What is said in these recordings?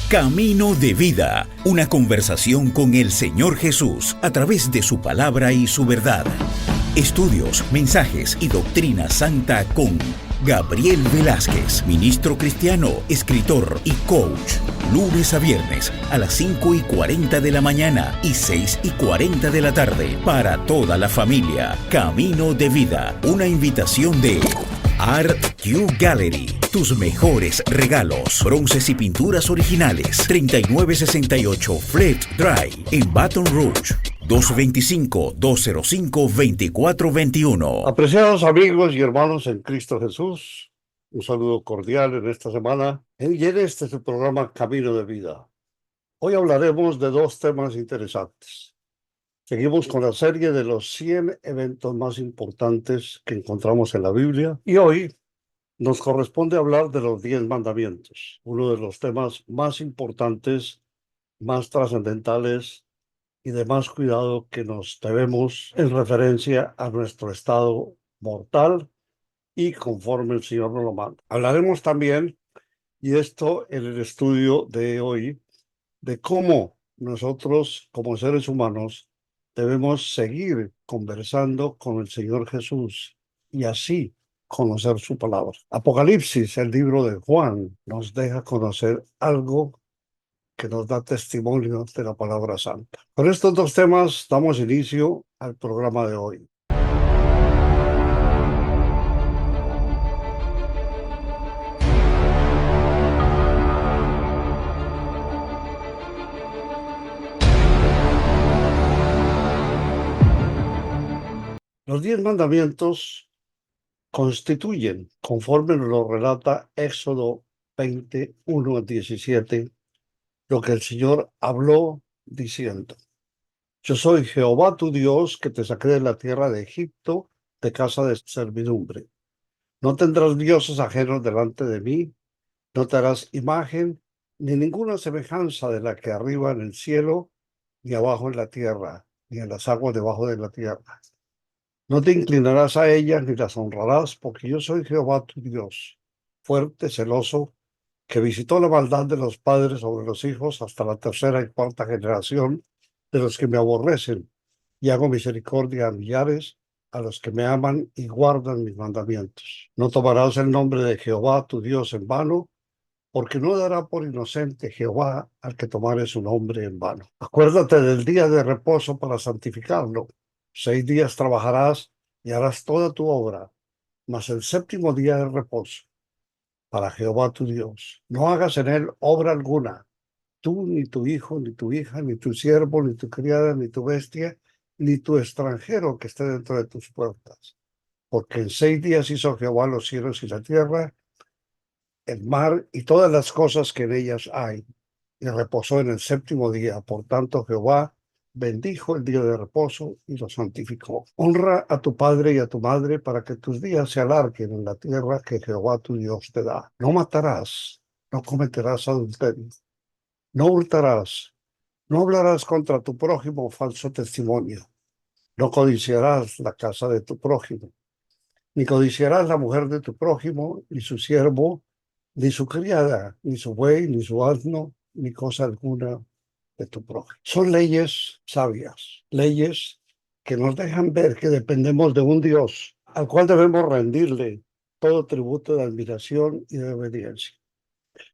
Camino de Vida, una conversación con el Señor Jesús a través de su palabra y su verdad. Estudios, mensajes y doctrina santa con Gabriel Velázquez, ministro cristiano, escritor y coach. Lunes a viernes a las 5:40 de la mañana y 6:40 de la tarde para toda la familia. Camino de Vida, una invitación de Art Q Gallery. Tus mejores regalos, bronces y pinturas originales. 3968 Fleet Drive en Baton Rouge. 225-205-2421. Apreciados amigos y hermanos en Cristo Jesús, un saludo cordial en esta semana. Y en este es el programa Camino de Vida. Hoy hablaremos de dos temas interesantes. Seguimos con la serie de los 100 eventos más importantes que encontramos en la Biblia. Y hoy nos corresponde hablar de los 10 mandamientos, uno de los temas más importantes, más trascendentales y de más cuidado que nos debemos en referencia a nuestro estado mortal y conforme el Señor nos lo manda. Hablaremos también, y esto en el estudio de hoy, de cómo nosotros como seres humanos debemos seguir conversando con el Señor Jesús y así conocer su palabra. Apocalipsis, el libro de Juan, nos deja conocer algo que nos da testimonio de la palabra santa. Con estos dos temas damos inicio al programa de hoy. Los 10 mandamientos constituyen, conforme nos lo relata Éxodo 21-17, lo que el Señor habló diciendo: Yo soy Jehová tu Dios, que te saqué de la tierra de Egipto, de casa de servidumbre. No tendrás dioses ajenos delante de mí, no te harás imagen ni ninguna semejanza de la que arriba en el cielo, ni abajo en la tierra, ni en las aguas debajo de la tierra. No te inclinarás a ellas ni las honrarás, porque yo soy Jehová tu Dios, fuerte, celoso, que visitó la maldad de los padres sobre los hijos hasta la tercera y cuarta generación de los que me aborrecen, y hago misericordia a millares, a los que me aman y guardan mis mandamientos. No tomarás el nombre de Jehová tu Dios en vano, porque no dará por inocente Jehová al que tomare su nombre en vano. Acuérdate del día de reposo para santificarlo. 6 días trabajarás y harás toda tu obra, mas el séptimo día de reposo para Jehová tu Dios. No hagas en él obra alguna, tú, ni tu hijo, ni tu hija, ni tu siervo, ni tu criada, ni tu bestia, ni tu extranjero que esté dentro de tus puertas. Porque en 6 días hizo Jehová los cielos y la tierra, el mar y todas las cosas que en ellas hay, y reposó en el séptimo día. Por tanto, Jehová bendijo el día de reposo y lo santificó. Honra a tu padre y a tu madre para que tus días se alarguen en la tierra que Jehová tu Dios te da. No matarás, no cometerás adulterio, no hurtarás, no hablarás contra tu prójimo falso testimonio, no codiciarás la casa de tu prójimo, ni codiciarás la mujer de tu prójimo, ni su siervo, ni su criada, ni su buey, ni su asno, ni cosa alguna de tu prójimo. Son leyes sabias, leyes que nos dejan ver que dependemos de un Dios al cual debemos rendirle todo tributo de admiración y de obediencia.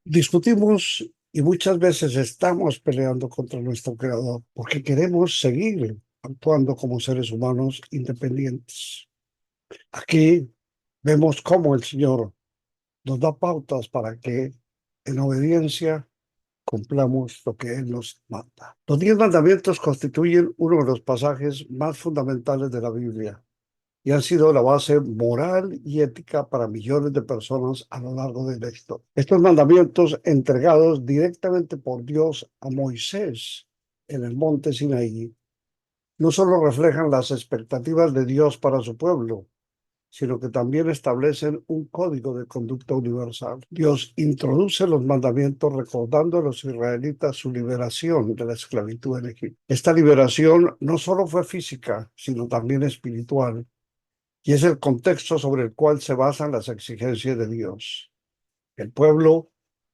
Discutimos y muchas veces estamos peleando contra nuestro Creador porque queremos seguir actuando como seres humanos independientes. Aquí vemos cómo el Señor nos da pautas para que en obediencia cumplamos lo que Él nos manda. Los 10 mandamientos constituyen uno de los pasajes más fundamentales de la Biblia y han sido la base moral y ética para millones de personas a lo largo de la historia. Estos mandamientos, entregados directamente por Dios a Moisés en el monte Sinaí, no solo reflejan las expectativas de Dios para su pueblo, sino que también establecen un código de conducta universal. Dios introduce los mandamientos recordando a los israelitas su liberación de la esclavitud en Egipto. Esta liberación no solo fue física, sino también espiritual, y es el contexto sobre el cual se basan las exigencias de Dios. El pueblo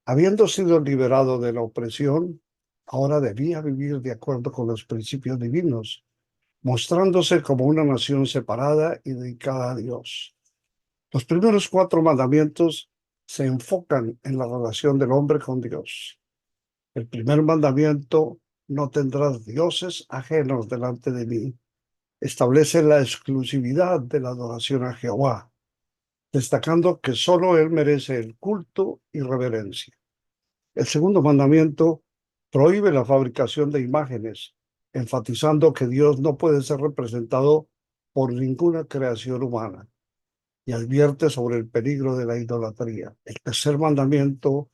Habiendo sido liberado de la opresión, ahora debía vivir de acuerdo con los principios divinos, mostrándose como una nación separada y dedicada a Dios. Los primeros 4 mandamientos se enfocan en la relación del hombre con Dios. El primer mandamiento: no tendrás dioses ajenos delante de mí, establece la exclusividad de la adoración a Jehová, destacando que solo Él merece el culto y reverencia. El segundo mandamiento prohíbe la fabricación de imágenes, enfatizando que Dios no puede ser representado por ninguna creación humana, y advierte sobre el peligro de la idolatría. El tercer mandamiento: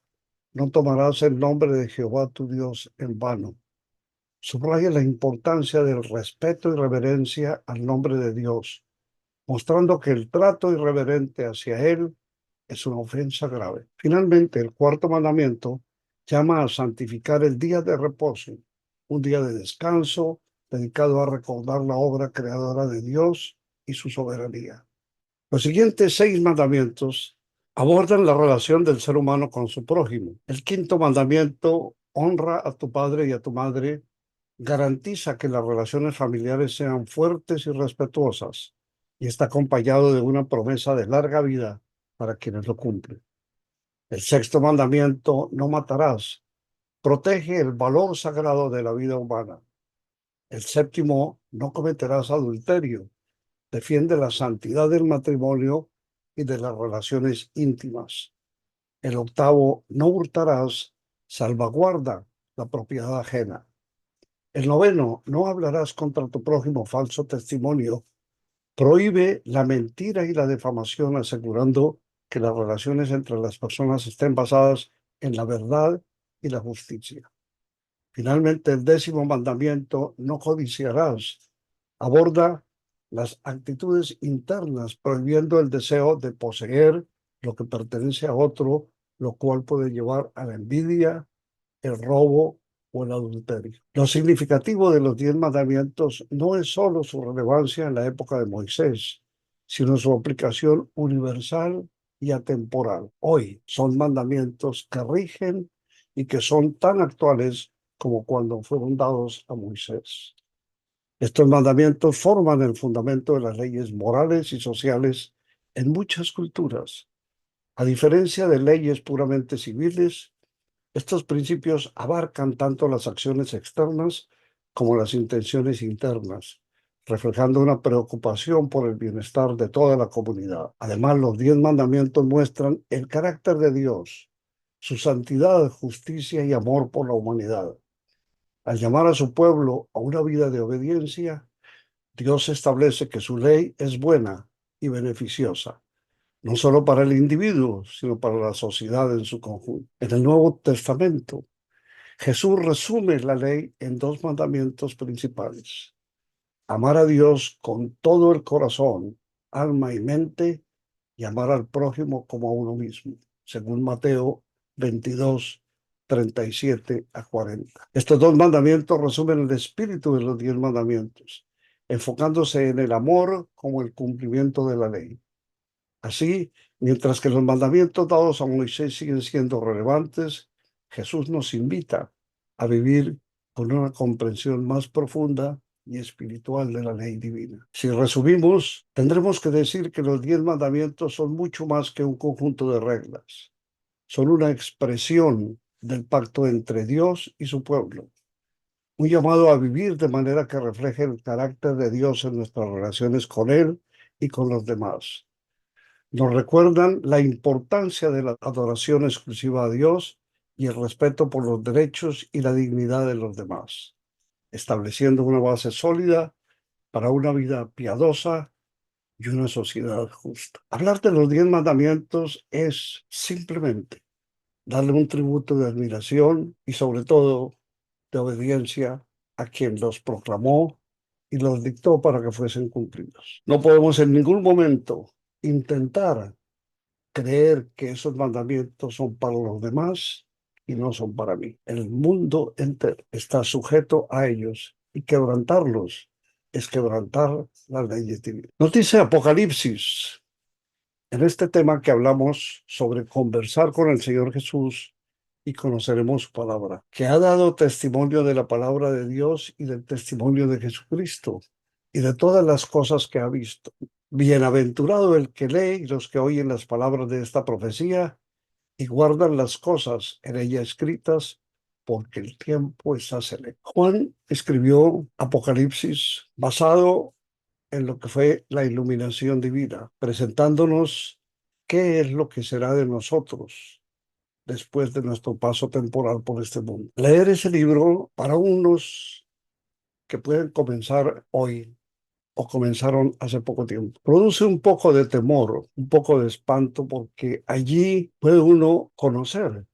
no tomarás el nombre de Jehová tu Dios en vano. Subraya la importancia del respeto y reverencia al nombre de Dios, mostrando que el trato irreverente hacia Él es una ofensa grave. Finalmente, el cuarto mandamiento llama a santificar el día de reposo, un día de descanso dedicado a recordar la obra creadora de Dios y su soberanía. Los siguientes 6 mandamientos abordan la relación del ser humano con su prójimo. El quinto mandamiento: honra a tu padre y a tu madre, garantiza que las relaciones familiares sean fuertes y respetuosas, y está acompañado de una promesa de larga vida para quienes lo cumplen. El sexto mandamiento: no matarás, protege el valor sagrado de la vida humana. El séptimo: no cometerás adulterio, defiende la santidad del matrimonio y de las relaciones íntimas. El octavo: no hurtarás, salvaguarda la propiedad ajena. El noveno: no hablarás contra tu prójimo falso testimonio, prohíbe la mentira y la difamación, asegurando que las relaciones entre las personas estén basadas en la verdad y la justicia. Finalmente, el 10.º mandamiento: no codiciarás, aborda las actitudes internas, prohibiendo el deseo de poseer lo que pertenece a otro, lo cual puede llevar a la envidia, el robo o el adulterio. Lo significativo de los 10 mandamientos no es solo su relevancia en la época de Moisés, sino su aplicación universal y atemporal. Hoy son mandamientos que rigen y que son tan actuales como cuando fueron dados a Moisés. Estos mandamientos forman el fundamento de las leyes morales y sociales en muchas culturas. A diferencia de leyes puramente civiles, estos principios abarcan tanto las acciones externas como las intenciones internas, reflejando una preocupación por el bienestar de toda la comunidad. Además, los 10 mandamientos muestran el carácter de Dios, su santidad, justicia y amor por la humanidad. Al llamar a su pueblo a una vida de obediencia, Dios establece que su ley es buena y beneficiosa, no solo para el individuo, sino para la sociedad en su conjunto. En el Nuevo Testamento, Jesús resume la ley en 2 mandamientos principales: amar a Dios con todo el corazón, alma y mente, y amar al prójimo como a uno mismo, según Mateo 22:37-40. Estos 2 mandamientos resumen el espíritu de los 10 mandamientos, enfocándose en el amor como el cumplimiento de la ley. Así, mientras que los mandamientos dados a Moisés siguen siendo relevantes, Jesús nos invita a vivir con una comprensión más profunda y espiritual de la ley divina. Si resumimos, tendremos que decir que los 10 mandamientos son mucho más que un conjunto de reglas. Son una expresión del pacto entre Dios y su pueblo, un llamado a vivir de manera que refleje el carácter de Dios en nuestras relaciones con Él y con los demás. Nos recuerdan la importancia de la adoración exclusiva a Dios y el respeto por los derechos y la dignidad de los demás, estableciendo una base sólida para una vida piadosa y una sociedad justa. Hablar de los 10 mandamientos es simplemente darle un tributo de admiración y sobre todo de obediencia a quien los proclamó y los dictó para que fuesen cumplidos. No podemos en ningún momento intentar creer que esos mandamientos son para los demás y no son para mí. El mundo entero está sujeto a ellos y quebrantarlos es quebrantar las leyes divinas. Nos dice Apocalipsis, en este tema que hablamos sobre conversar con el Señor Jesús y conoceremos su palabra, que ha dado testimonio de la palabra de Dios y del testimonio de Jesucristo y de todas las cosas que ha visto. Bienaventurado el que lee y los que oyen las palabras de esta profecía y guardan las cosas en ella escritas, porque el tiempo está cerca. Juan escribió Apocalipsis basado en lo que fue la iluminación divina, presentándonos qué es lo que será de nosotros después de nuestro paso temporal por este mundo. Leer ese libro para unos que pueden comenzar hoy o comenzaron hace poco tiempo. Produce un poco de temor, un poco de espanto, porque allí puede uno conocer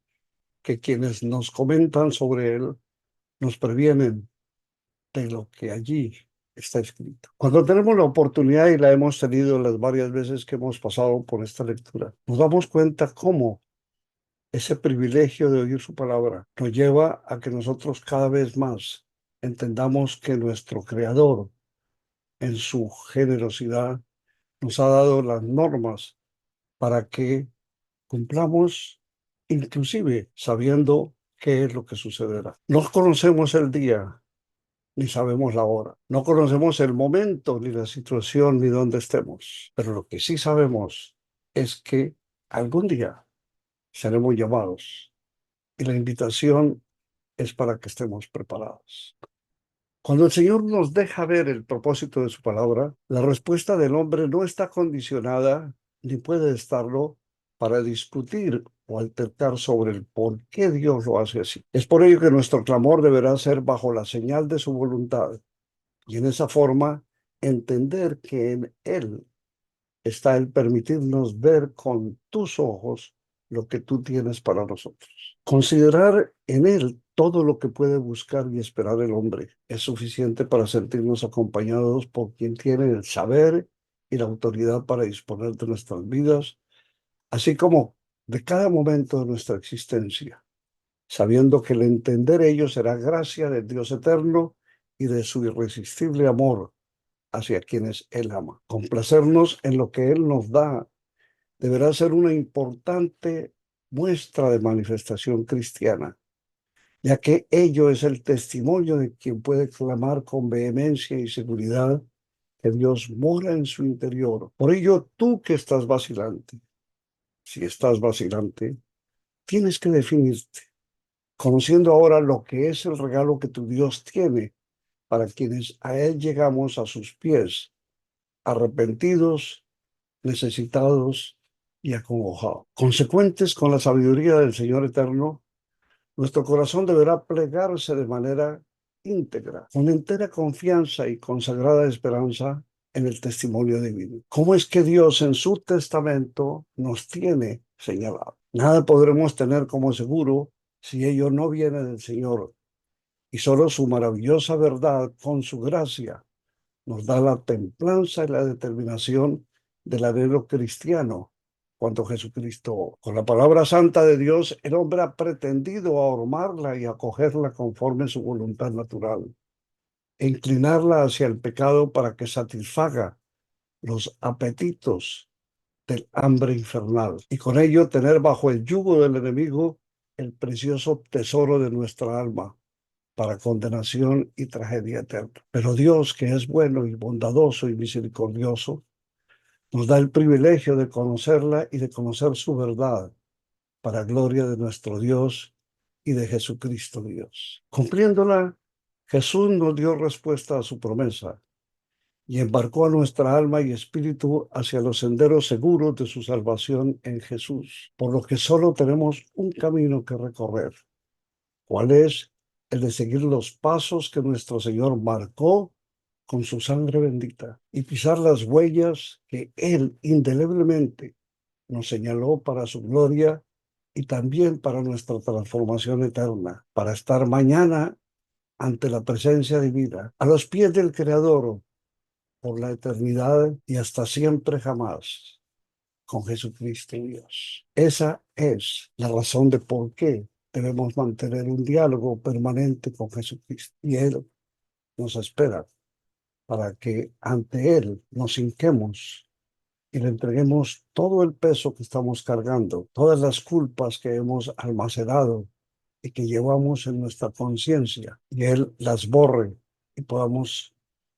que quienes nos comentan sobre él nos previenen de lo que allí está escrito. Cuando tenemos la oportunidad, y la hemos tenido las varias veces que hemos pasado por esta lectura, nos damos cuenta cómo ese privilegio de oír su palabra nos lleva a que nosotros cada vez más entendamos que nuestro Creador, en su generosidad, nos ha dado las normas para que cumplamos, inclusive sabiendo qué es lo que sucederá. No conocemos el día, ni sabemos la hora. No conocemos el momento, ni la situación, ni dónde estemos. Pero lo que sí sabemos es que algún día seremos llamados y la invitación es para que estemos preparados. Cuando el Señor nos deja ver el propósito de su palabra, la respuesta del hombre no está condicionada ni puede estarlo para discutir o altercar sobre el por qué Dios lo hace así. Es por ello que nuestro clamor deberá ser bajo la señal de su voluntad y en esa forma entender que en Él está el permitirnos ver con tus ojos lo que tú tienes para nosotros. Considerar en Él todo lo que puede buscar y esperar el hombre es suficiente para sentirnos acompañados por quien tiene el saber y la autoridad para disponer de nuestras vidas, así como de cada momento de nuestra existencia, sabiendo que el entender ello será gracia del Dios eterno y de su irresistible amor hacia quienes Él ama. Complacernos en lo que Él nos da deberá ser una importante muestra de manifestación cristiana, ya que ello es el testimonio de quien puede clamar con vehemencia y seguridad que Dios mora en su interior. Por ello, tú que estás vacilante, si estás vacilante, tienes que definirte, conociendo ahora lo que es el regalo que tu Dios tiene para quienes a Él llegamos a sus pies, arrepentidos, necesitados y acongojados. Consecuentes con la sabiduría del Señor eterno, nuestro corazón deberá plegarse de manera íntegra, con entera confianza y consagrada esperanza en el testimonio divino. ¿Cómo es que Dios en su testamento nos tiene señalado? Nada podremos tener como seguro si ello no viene del Señor, y solo su maravillosa verdad con su gracia nos da la templanza y la determinación del anhelo cristiano. Cuando Jesucristo, con la palabra santa de Dios, el hombre ha pretendido ahormarla y acogerla conforme a su voluntad natural, e inclinarla hacia el pecado para que satisfaga los apetitos del hambre infernal, y con ello tener bajo el yugo del enemigo el precioso tesoro de nuestra alma, para condenación y tragedia eterna. Pero Dios, que es bueno y bondadoso y misericordioso, nos da el privilegio de conocerla y de conocer su verdad para gloria de nuestro Dios y de Jesucristo Dios. Cumpliéndola, Jesús nos dio respuesta a su promesa y embarcó a nuestra alma y espíritu hacia los senderos seguros de su salvación en Jesús, por lo que solo tenemos un camino que recorrer. ¿Cuál es? El de seguir los pasos que nuestro Señor marcó con su sangre bendita y pisar las huellas que Él indeleblemente nos señaló para su gloria y también para nuestra transformación eterna, para estar mañana ante la presencia divina, a los pies del Creador, por la eternidad y hasta siempre jamás, con Jesucristo Dios. Esa es la razón de por qué debemos mantener un diálogo permanente con Jesucristo. Y Él nos espera para que ante Él nos hinquemos y le entreguemos todo el peso que estamos cargando, todas las culpas que hemos almacenado y que llevamos en nuestra conciencia, y Él las borre y podamos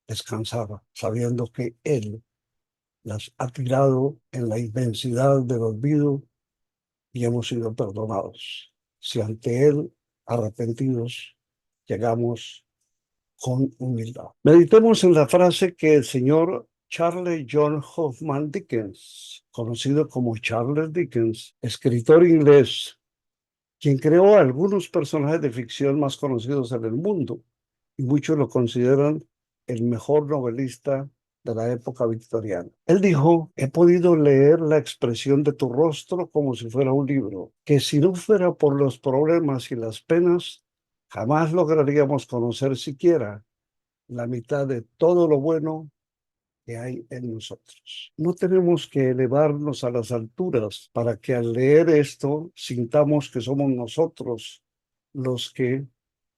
descansar sabiendo que Él las ha tirado en la inmensidad del olvido y hemos sido perdonados. Si ante Él, arrepentidos, llegamos con humildad. Meditemos en la frase que el señor Charles John Hoffman Dickens, conocido como Charles Dickens, escritor inglés, quien creó algunos personajes de ficción más conocidos en el mundo, y muchos lo consideran el mejor novelista de la época victoriana. Él dijo: he podido leer la expresión de tu rostro como si fuera un libro, que si no fuera por los problemas y las penas, jamás lograríamos conocer siquiera la mitad de todo lo bueno que hay en nosotros. No tenemos que elevarnos a las alturas para que al leer esto sintamos que somos nosotros los que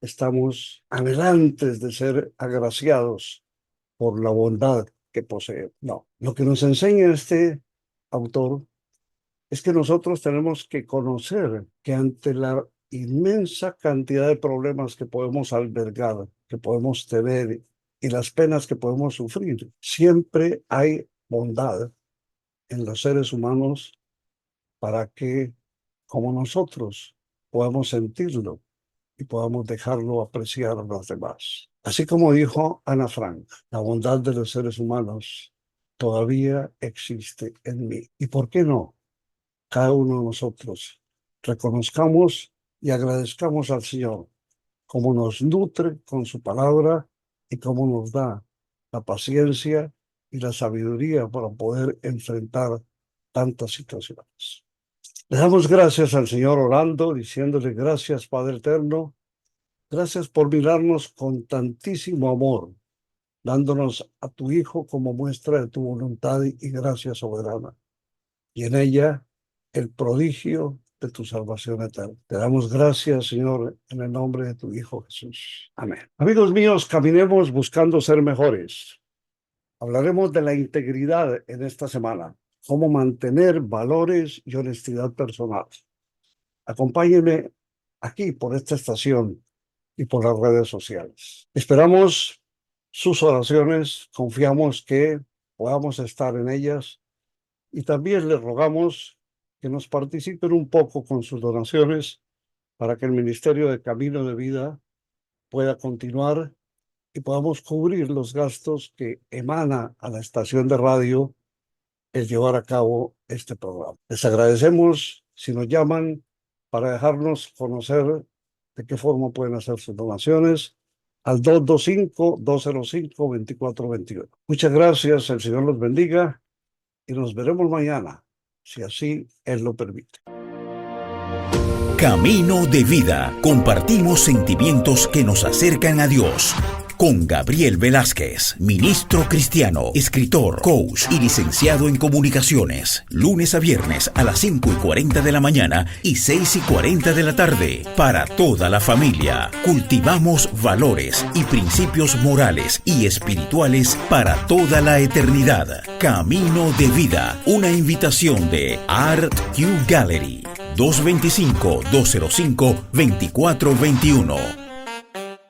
estamos anhelantes de ser agraciados por la bondad que posee. No, lo que nos enseña este autor es que nosotros tenemos que conocer que ante la inmensa cantidad de problemas que podemos albergar, que podemos tener y las penas que podemos sufrir, siempre hay bondad en los seres humanos para que, como nosotros, podamos sentirlo y podamos dejarlo apreciar a los demás. Así como dijo Ana Frank, la bondad de los seres humanos todavía existe en mí. ¿Y por qué no? Cada uno de nosotros reconozcamos y agradezcamos al Señor cómo nos nutre con su palabra y cómo nos da la paciencia y la sabiduría para poder enfrentar tantas situaciones. Le damos gracias al Señor orando, diciéndole: gracias, Padre eterno, gracias por mirarnos con tantísimo amor, dándonos a tu Hijo como muestra de tu voluntad y gracia soberana, y en ella el prodigio de tu salvación eterna. Te damos gracias, Señor, en el nombre de tu Hijo Jesús. Amén. Amigos míos, caminemos buscando ser mejores. Hablaremos de la integridad en esta semana, cómo mantener valores y honestidad personal. Acompáñenme aquí por esta estación y por las redes sociales. Esperamos sus oraciones, confiamos que podamos estar en ellas y también les rogamos que nos participen un poco con sus donaciones para que el Ministerio de Camino de Vida pueda continuar y podamos cubrir los gastos que emana a la estación de radio el llevar a cabo este programa. Les agradecemos si nos llaman para dejarnos conocer de qué forma pueden hacer sus donaciones al 225-205-2421. Muchas gracias, el Señor los bendiga y nos veremos mañana, si así Él lo permite. Camino de Vida. Compartimos sentimientos que nos acercan a Dios. Con Gabriel Velázquez, ministro cristiano, escritor, coach y licenciado en comunicaciones. Lunes a viernes a las 5:40 de la mañana y 6:40 de la tarde. Para toda la familia. Cultivamos valores y principios morales y espirituales para toda la eternidad. Camino de Vida. Una invitación de Art Q Gallery. 225-205-2421.